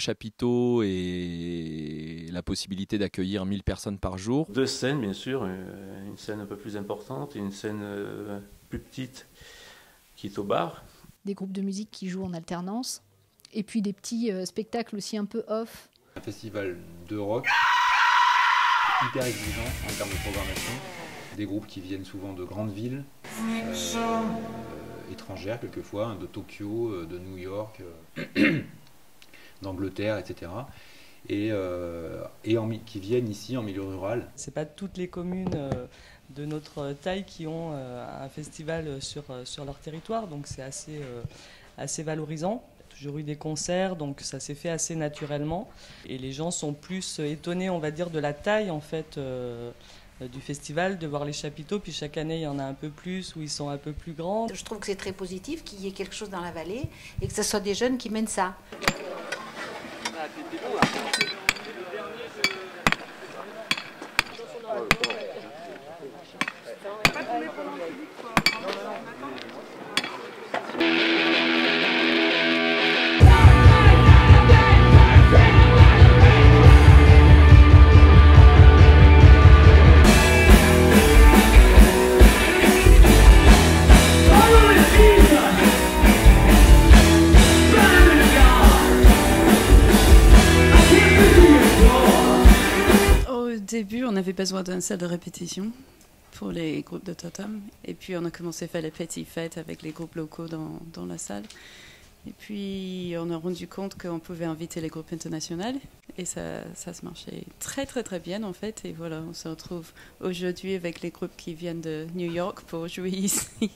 chapiteaux et la possibilité d'accueillir 1000 personnes par jour. 2 scènes, bien sûr, une scène un peu plus importante et une scène plus petite qui est au bar. Des groupes de musique qui jouent en alternance et puis des petits spectacles aussi un peu off. Un festival de rock hyper exigeant en termes de programmation. Des groupes qui viennent souvent de grandes villes, étrangères quelquefois, hein, de Tokyo, de New York, d'Angleterre, etc. Et qui viennent ici en milieu rural. C'est pas toutes les communes de notre taille qui ont un festival sur leur territoire, donc c'est assez valorisant. Toujours eu des concerts, donc ça s'est fait assez naturellement. Et les gens sont plus étonnés, on va dire, de la taille en fait du festival, de voir les chapiteaux. Puis chaque année, il y en a un peu plus, où ils sont un peu plus grands. Je trouve que c'est très positif qu'il y ait quelque chose dans la vallée et que ce soit des jeunes qui mènent ça. Au début, on avait besoin d'une salle de répétition pour les groupes de Totem. Et puis, on a commencé à faire les petites fêtes avec les groupes locaux dans la salle. Et puis, on a rendu compte qu'on pouvait inviter les groupes internationaux. Et ça se marchait très, très, très bien, en fait. Et voilà, on se retrouve aujourd'hui avec les groupes qui viennent de New York pour jouer ici.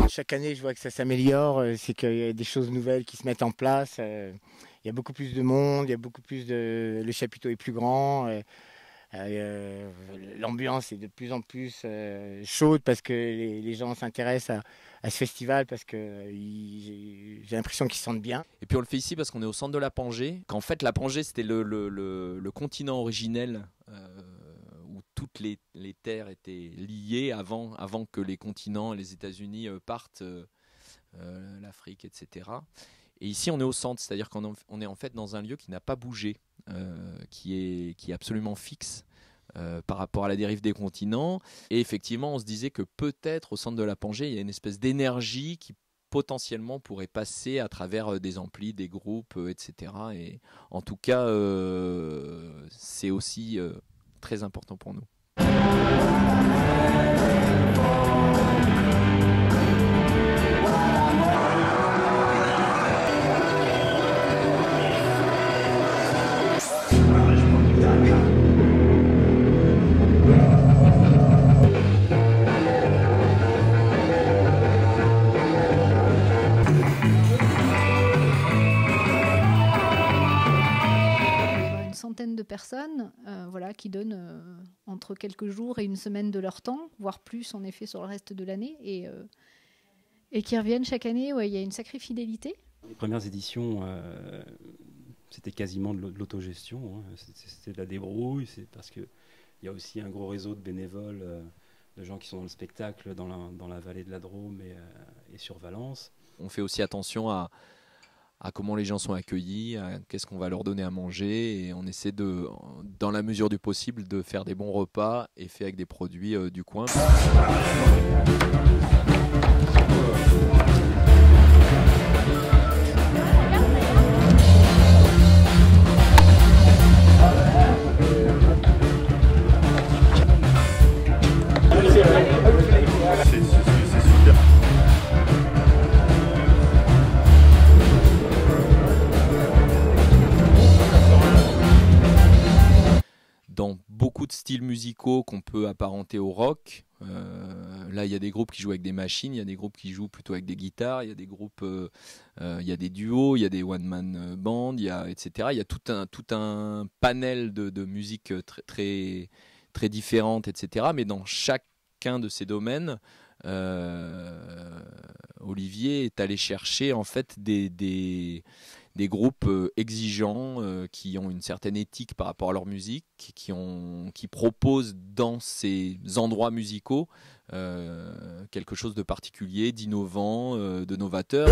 Chaque année, je vois que ça s'améliore, c'est qu'il y a des choses nouvelles qui se mettent en place. Il y a beaucoup plus de monde, il y a beaucoup plus de... Le chapiteau est plus grand. L'ambiance est de plus en plus chaude parce que les gens s'intéressent à ce festival parce que j'ai l'impression qu'ils se sentent bien. Et puis on le fait ici parce qu'on est au centre de la Pangée, qu'en fait la Pangée c'était le continent originel où toutes les terres étaient liées avant que les continents, les États-Unis partent, l'Afrique, etc. Et ici on est au centre, c'est-à-dire qu'on est en fait dans un lieu qui n'a pas bougé, qui est absolument fixe par rapport à la dérive des continents. Et effectivement on se disait que peut-être au centre de la Pangée il y a une espèce d'énergie qui potentiellement pourrait passer à travers des amplis, des groupes, etc. Et en tout cas c'est aussi très important pour nous. De personnes voilà, qui donnent entre quelques jours et une semaine de leur temps, voire plus en effet sur le reste de l'année, et qui reviennent chaque année. Ouais, il y a une sacrée fidélité. Les premières éditions, c'était quasiment de l'autogestion, hein. C'était de la débrouille, c'est parce qu'il y a aussi un gros réseau de bénévoles, de gens qui sont dans le spectacle dans la vallée de la Drôme et sur Valence. On fait aussi attention à comment les gens sont accueillis, à qu'est-ce qu'on va leur donner à manger, et on essaie dans la mesure du possible, de faire des bons repas et fait avec des produits du coin. Dans beaucoup de styles musicaux qu'on peut apparenter au rock, là il y a des groupes qui jouent avec des machines, il y a des groupes qui jouent plutôt avec des guitares, il y a des groupes, il y a des duos, il y a des one-man bands, etc. Il y a tout un panel de musique très, très, très différentes, etc. Mais dans chacun de ces domaines, Olivier est allé chercher en fait des groupes exigeants qui ont une certaine éthique par rapport à leur musique, qui proposent dans ces endroits musicaux quelque chose de particulier, d'innovant, de novateur.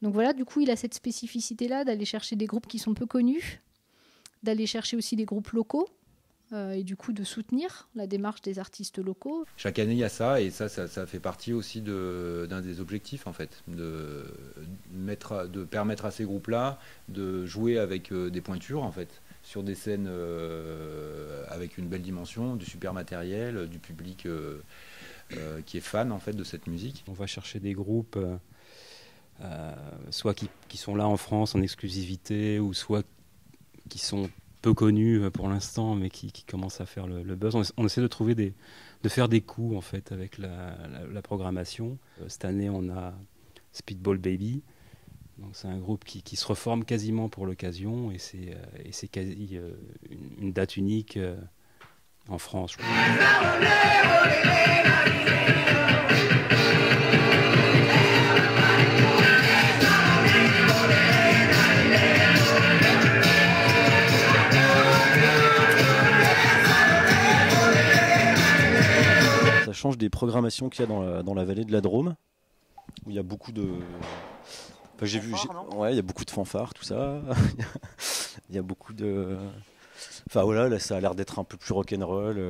Donc voilà, du coup, il a cette spécificité-là d'aller chercher des groupes qui sont peu connus, d'aller chercher aussi des groupes locaux, et du coup de soutenir la démarche des artistes locaux. Chaque année, il y a ça, et ça fait partie aussi d'un des objectifs, en fait, de permettre à ces groupes-là de jouer avec des pointures, en fait, sur des scènes avec une belle dimension, du super matériel, du public qui est fan, en fait, de cette musique. On va chercher des groupes... soit qui sont là en France en exclusivité, ou soit qui sont peu connus pour l'instant, mais qui commencent à faire le buzz. On essaie de faire des coups en fait avec la programmation. Cette année, on a Speedball Baby. Donc c'est un groupe qui se reforme quasiment pour l'occasion, et c'est quasi une date unique en France. Change des programmations qu'il y a dans la vallée de la Drôme, où il y a beaucoup de... Enfin, ouais, il y a beaucoup de fanfares, tout ça. Il y a beaucoup de... Enfin voilà, là ça a l'air d'être un peu plus rock'n'roll.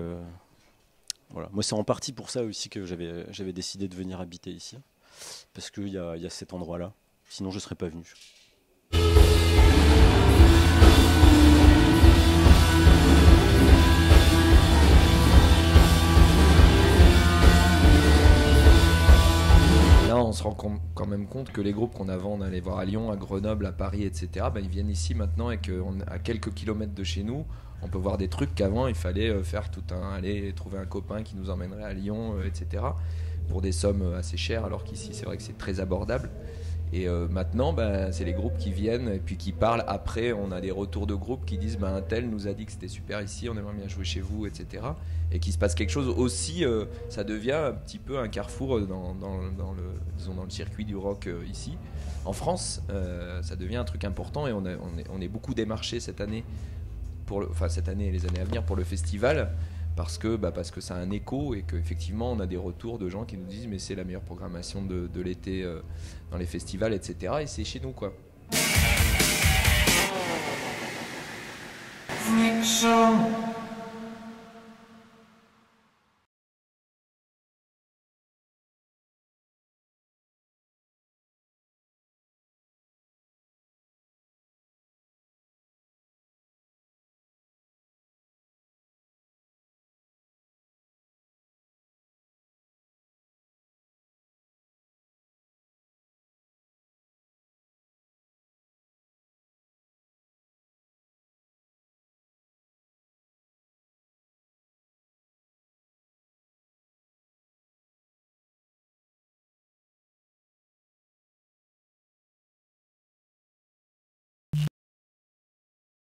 Voilà. Moi c'est en partie pour ça aussi que j'avais décidé de venir habiter ici, parce qu'il y a cet endroit-là. Sinon je ne serais pas venu. On se rend quand même compte que les groupes qu'on avant on allait voir à Lyon, à Grenoble, à Paris, etc., ils viennent ici maintenant, et qu'à quelques kilomètres de chez nous, on peut voir des trucs qu'avant il fallait faire aller trouver un copain qui nous emmènerait à Lyon, etc., pour des sommes assez chères, alors qu'ici c'est vrai que c'est très abordable. Et maintenant, c'est les groupes qui viennent et puis qui parlent. Après, on a des retours de groupes qui disent un tel nous a dit que c'était super ici, on aimerait bien jouer chez vous, etc. Et qu'il se passe quelque chose aussi, ça devient un petit peu un carrefour dans le circuit du rock ici. En France, ça devient un truc important, et on est beaucoup démarché cette année, cette année et les années à venir pour le festival. Parce que ça a un écho, et qu'effectivement on a des retours de gens qui nous disent mais c'est la meilleure programmation de l'été dans les festivals, etc. Et c'est chez nous quoi. Friction.